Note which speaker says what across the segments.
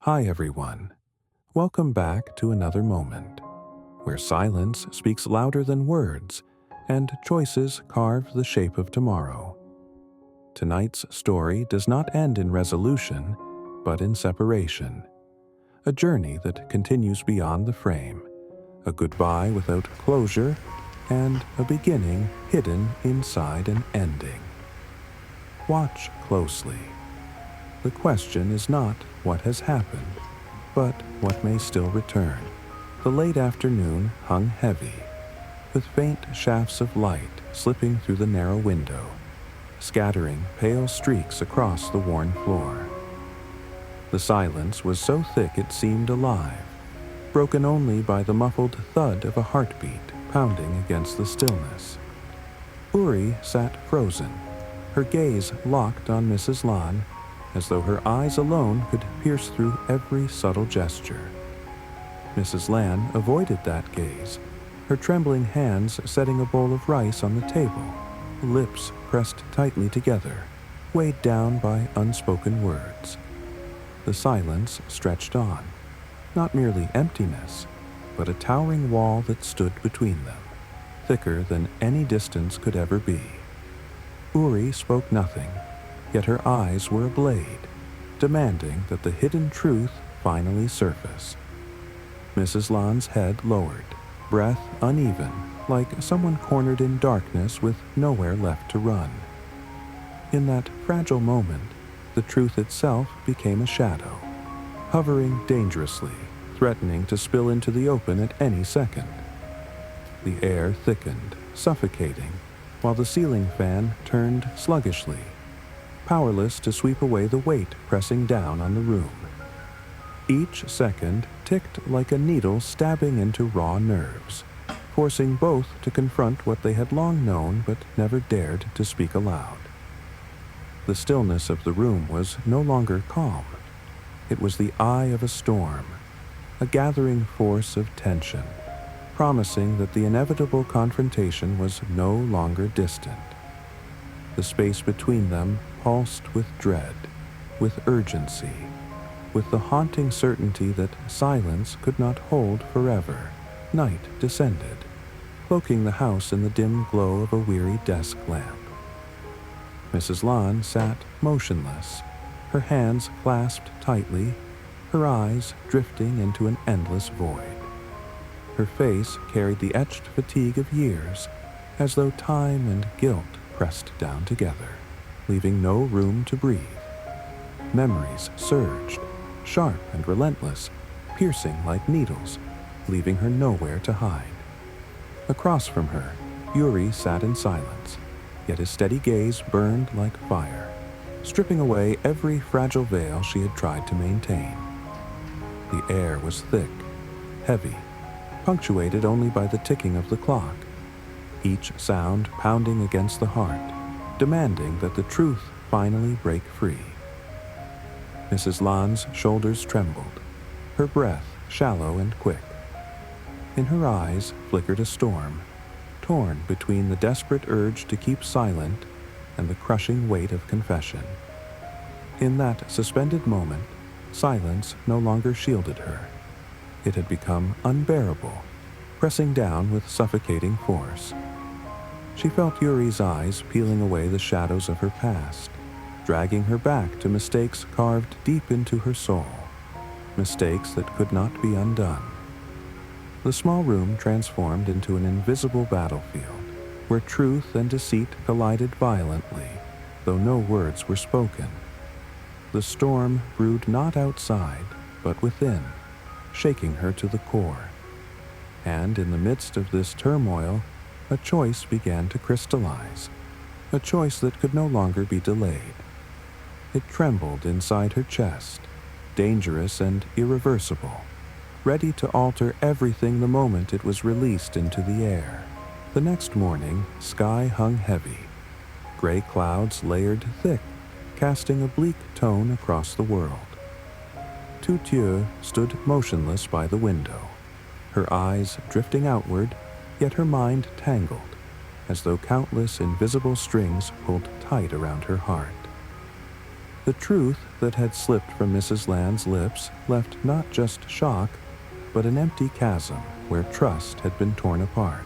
Speaker 1: Hi everyone. Welcome back to another moment, where silence speaks louder than words and choices carve the shape of tomorrow. Tonight's story does not end in resolution, but in separation. A journey that continues beyond the frame, a goodbye without closure, and a beginning hidden inside an ending. Watch closely. The question is not what has happened, but what may still return. The late afternoon hung heavy, with faint shafts of light slipping through the narrow window, scattering pale streaks across the worn floor. The silence was so thick it seemed alive, broken only by the muffled thud of a heartbeat pounding against the stillness. Uri sat frozen, her gaze locked on Mrs. Lan, as though her eyes alone could pierce through every subtle gesture. Mrs. Lan avoided that gaze, her trembling hands setting a bowl of rice on the table, lips pressed tightly together, weighed down by unspoken words. The silence stretched on, not merely emptiness, but a towering wall that stood between them, thicker than any distance could ever be. Uri spoke nothing, yet her eyes were ablaze, demanding that the hidden truth finally surface. Mrs. Lan's head lowered, breath uneven, like someone cornered in darkness with nowhere left to run. In that fragile moment, the truth itself became a shadow, hovering dangerously, threatening to spill into the open at any second. The air thickened, suffocating, while the ceiling fan turned sluggishly, powerless to sweep away the weight pressing down on the room. Each second ticked like a needle stabbing into raw nerves, forcing both to confront what they had long known but never dared to speak aloud. The stillness of the room was no longer calm. It was the eye of a storm, a gathering force of tension, promising that the inevitable confrontation was no longer distant. The space between them pulsed with dread, with urgency, with the haunting certainty that silence could not hold forever. Night descended, cloaking the house in the dim glow of a weary desk lamp. Mrs. Lan sat motionless, her hands clasped tightly, her eyes drifting into an endless void. Her face carried the etched fatigue of years, as though time and guilt pressed down together, leaving no room to breathe. Memories surged, sharp and relentless, piercing like needles, leaving her nowhere to hide. Across from her, Uri sat in silence, yet his steady gaze burned like fire, stripping away every fragile veil she had tried to maintain. The air was thick, heavy, punctuated only by the ticking of the clock, each sound pounding against the heart, demanding that the truth finally break free. Mrs. Lan's shoulders trembled, her breath shallow and quick. In her eyes flickered a storm, torn between the desperate urge to keep silent and the crushing weight of confession. In that suspended moment, silence no longer shielded her. It had become unbearable, pressing down with suffocating force. She felt Yuri's eyes peeling away the shadows of her past, dragging her back to mistakes carved deep into her soul, mistakes that could not be undone. The small room transformed into an invisible battlefield, where truth and deceit collided violently, though no words were spoken. The storm brewed not outside, but within, shaking her to the core. And in the midst of this turmoil, a choice began to crystallize, a choice that could no longer be delayed. It trembled inside her chest, dangerous and irreversible, ready to alter everything the moment it was released into the air. The next morning, sky hung heavy. Gray clouds layered thick, casting a bleak tone across the world. Tu Tieu stood motionless by the window, her eyes drifting outward, yet her mind tangled, as though countless invisible strings pulled tight around her heart. The truth that had slipped from Mrs. Land's lips left not just shock, but an empty chasm where trust had been torn apart.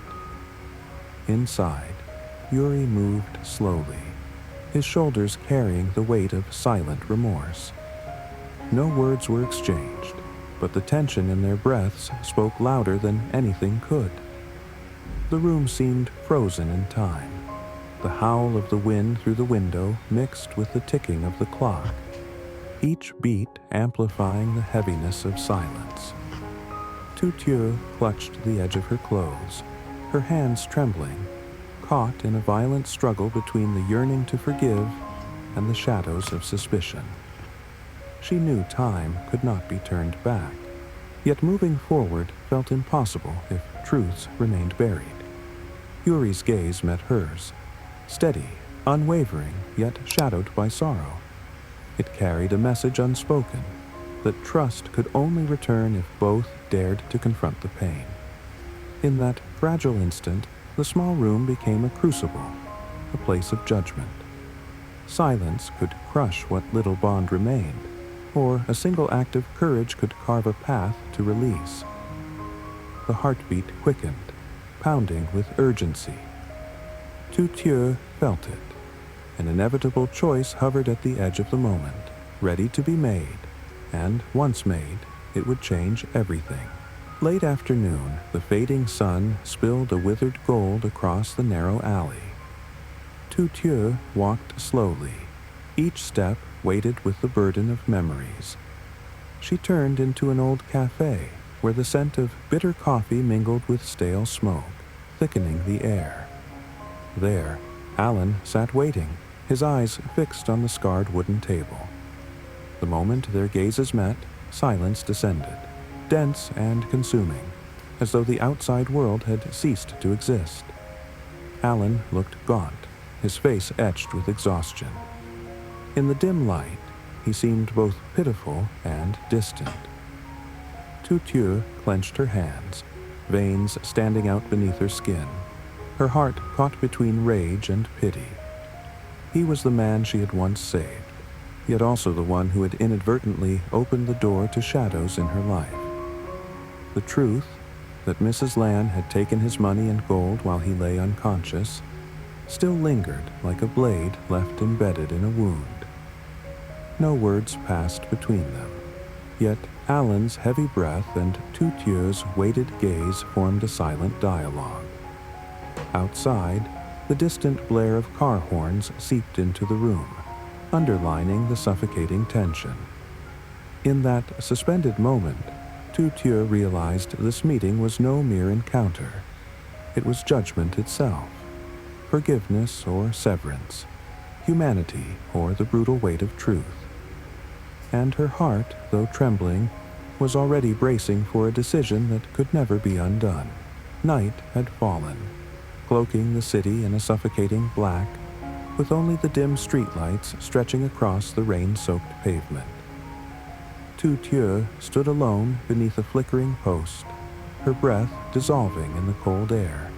Speaker 1: Inside, Yuri moved slowly, his shoulders carrying the weight of silent remorse. No words were exchanged, but the tension in their breaths spoke louder than anything could. The room seemed frozen in time, the howl of the wind through the window mixed with the ticking of the clock, each beat amplifying the heaviness of silence. Tu Tieu clutched the edge of her clothes, her hands trembling, caught in a violent struggle between the yearning to forgive and the shadows of suspicion. She knew time could not be turned back, yet moving forward felt impossible if truths remained buried. Yuri's gaze met hers, steady, unwavering, yet shadowed by sorrow. It carried a message unspoken, that trust could only return if both dared to confront the pain. In that fragile instant, the small room became a crucible, a place of judgment. Silence could crush what little bond remained, or a single act of courage could carve a path to release. The heartbeat quickened, pounding with urgency. Tu Tieu felt it. An inevitable choice hovered at the edge of the moment, ready to be made, and once made, it would change everything. Late afternoon, the fading sun spilled a withered gold across the narrow alley. Tu Tieu walked slowly, each step weighted with the burden of memories. She turned into an old cafe, where the scent of bitter coffee mingled with stale smoke, thickening the air. There, Alan sat waiting, his eyes fixed on the scarred wooden table. The moment their gazes met, silence descended, dense and consuming, as though the outside world had ceased to exist. Alan looked gaunt, his face etched with exhaustion. In the dim light, he seemed both pitiful and distant. Tu Tieu clenched her hands, veins standing out beneath her skin, her heart caught between rage and pity. He was the man she had once saved, yet also the one who had inadvertently opened the door to shadows in her life. The truth, that Mrs. Land had taken his money and gold while he lay unconscious, still lingered like a blade left embedded in a wound. No words passed between them, yet Alan's heavy breath and Tu Tieu's weighted gaze formed a silent dialogue. Outside, the distant blare of car horns seeped into the room, underlining the suffocating tension. In that suspended moment, Tu Tieu realized this meeting was no mere encounter. It was judgment itself, forgiveness or severance, humanity or the brutal weight of truth. And her heart, though trembling, was already bracing for a decision that could never be undone. Night had fallen, cloaking the city in a suffocating black, with only the dim streetlights stretching across the rain-soaked pavement. Tu Tieu stood alone beneath a flickering post, her breath dissolving in the cold air.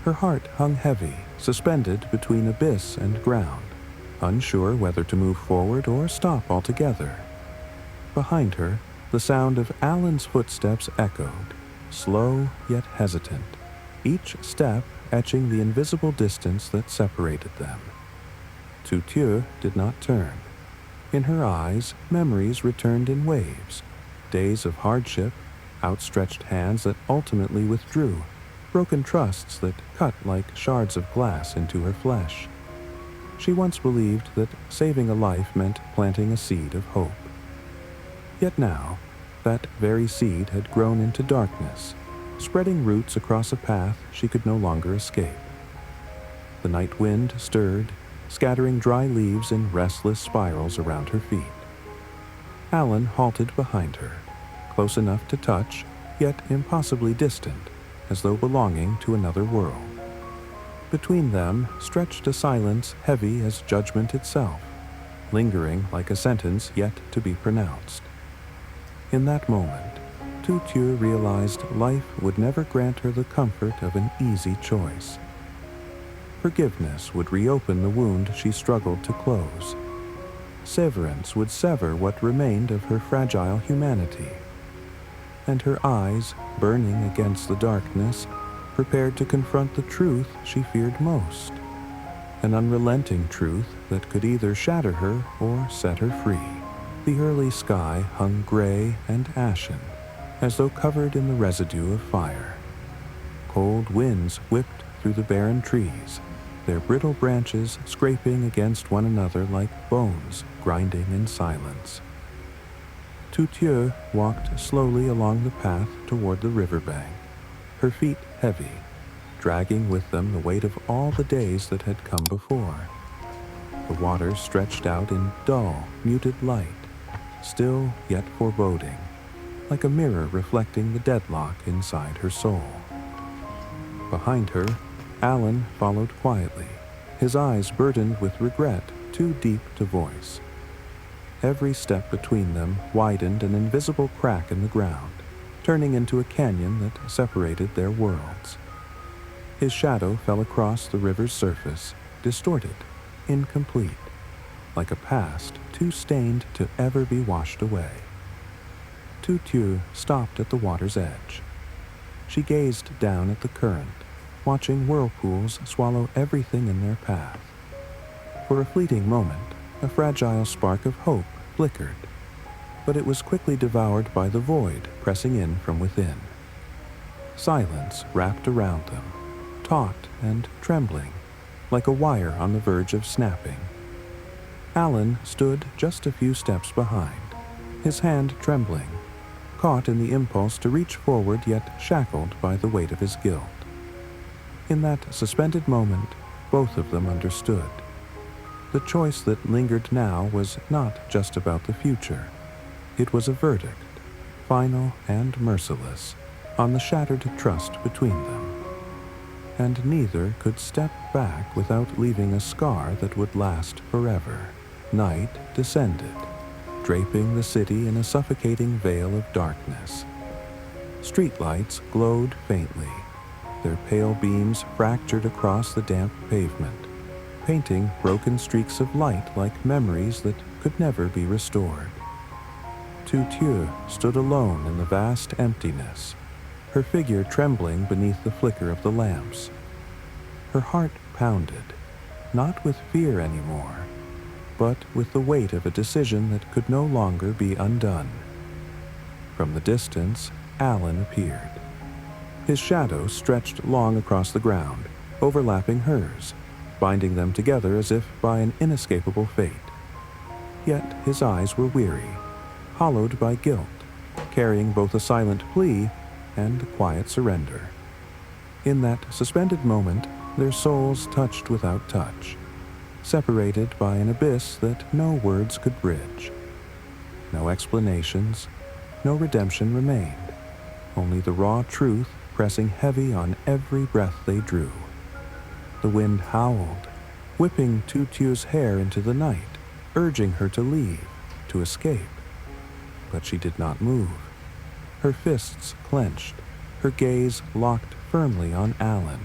Speaker 1: Her heart hung heavy, suspended between abyss and ground, unsure whether to move forward or stop altogether. Behind her, the sound of Alan's footsteps echoed, slow yet hesitant, each step etching the invisible distance that separated them. Tu Tieu did not turn. In her eyes, memories returned in waves, days of hardship, outstretched hands that ultimately withdrew, broken trusts that cut like shards of glass into her flesh. She once believed that saving a life meant planting a seed of hope. Yet now, that very seed had grown into darkness, spreading roots across a path she could no longer escape. The night wind stirred, scattering dry leaves in restless spirals around her feet. Alan halted behind her, close enough to touch, yet impossibly distant, as though belonging to another world. Between them stretched a silence heavy as judgment itself, lingering like a sentence yet to be pronounced. In that moment, Tu Tieu realized life would never grant her the comfort of an easy choice. Forgiveness would reopen the wound she struggled to close. severance would sever what remained of her fragile humanity. And her eyes, burning against the darkness, prepared to confront the truth she feared most, an unrelenting truth that could either shatter her or set her free. The early sky hung gray and ashen, as though covered in the residue of fire. Cold winds whipped through the barren trees, their brittle branches scraping against one another like bones grinding in silence. Tu Tieu walked slowly along the path toward the riverbank, her feet heavy, dragging with them the weight of all the days that had come before. The water stretched out in dull, muted light, still yet foreboding, like a mirror reflecting the deadlock inside her soul. Behind her, Alan followed quietly, his eyes burdened with regret too deep to voice. Every step between them widened an invisible crack in the ground, turning into a canyon that separated their worlds. His shadow fell across the river's surface, distorted, incomplete, like a past too stained to ever be washed away. Tu Tieu stopped at the water's edge. She gazed down at the current, watching whirlpools swallow everything in their path. For a fleeting moment, a fragile spark of hope flickered, but it was quickly devoured by the void pressing in from within. Silence wrapped around them, taut and trembling, like a wire on the verge of snapping. Alan stood just a few steps behind, his hand trembling, caught in the impulse to reach forward yet shackled by the weight of his guilt. In that suspended moment, both of them understood. The choice that lingered now was not just about the future. It was a verdict, final and merciless, on the shattered trust between them. And neither could step back without leaving a scar that would last forever. Night descended, draping the city in a suffocating veil of darkness. Streetlights glowed faintly, their pale beams fractured across the damp pavement, painting broken streaks of light like memories that could never be restored. Tu Tieu stood alone in the vast emptiness, her figure trembling beneath the flicker of the lamps. Her heart pounded, not with fear anymore, but with the weight of a decision that could no longer be undone. From the distance, Alan appeared. His shadow stretched long across the ground, overlapping hers, binding them together as if by an inescapable fate. Yet his eyes were weary, hollowed by guilt, carrying both a silent plea and a quiet surrender. In that suspended moment, their souls touched without touch, separated by an abyss that no words could bridge. No explanations, no redemption remained, only the raw truth pressing heavy on every breath they drew. The wind howled, whipping Tu Tieu's hair into the night, urging her to leave, to escape. But she did not move. Her fists clenched, her gaze locked firmly on Alan.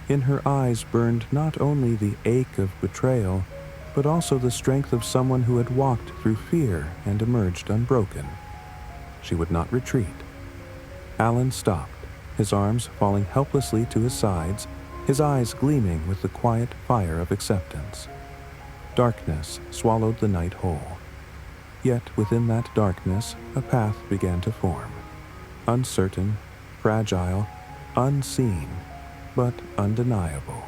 Speaker 1: In her eyes burned not only the ache of betrayal, but also the strength of someone who had walked through fear and emerged unbroken. She would not retreat. Alan stopped, his arms falling helplessly to his sides, his eyes gleaming with the quiet fire of acceptance. Darkness swallowed the night whole. Yet within that darkness, a path began to form. Uncertain, fragile, unseen, but undeniable.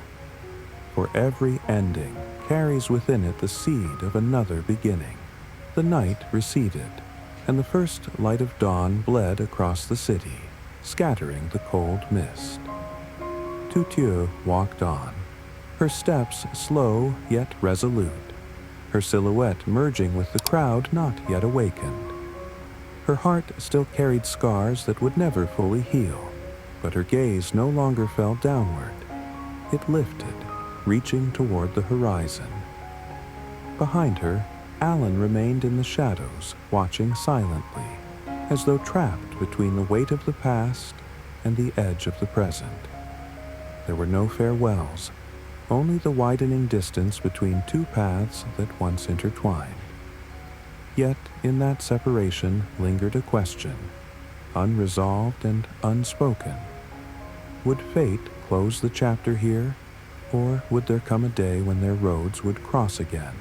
Speaker 1: For every ending carries within it the seed of another beginning. The night receded, and the first light of dawn bled across the city, scattering the cold mist. Tu Tieu walked on, her steps slow yet resolute, her silhouette merging with the crowd not yet awakened. Her heart still carried scars that would never fully heal, but her gaze no longer fell downward. It lifted, reaching toward the horizon. Behind her, Alan remained in the shadows, watching silently, as though trapped between the weight of the past and the edge of the present. There were no farewells, only the widening distance between two paths that once intertwined. Yet in that separation lingered a question, unresolved and unspoken. Would fate close the chapter here, or would there come a day when their roads would cross again?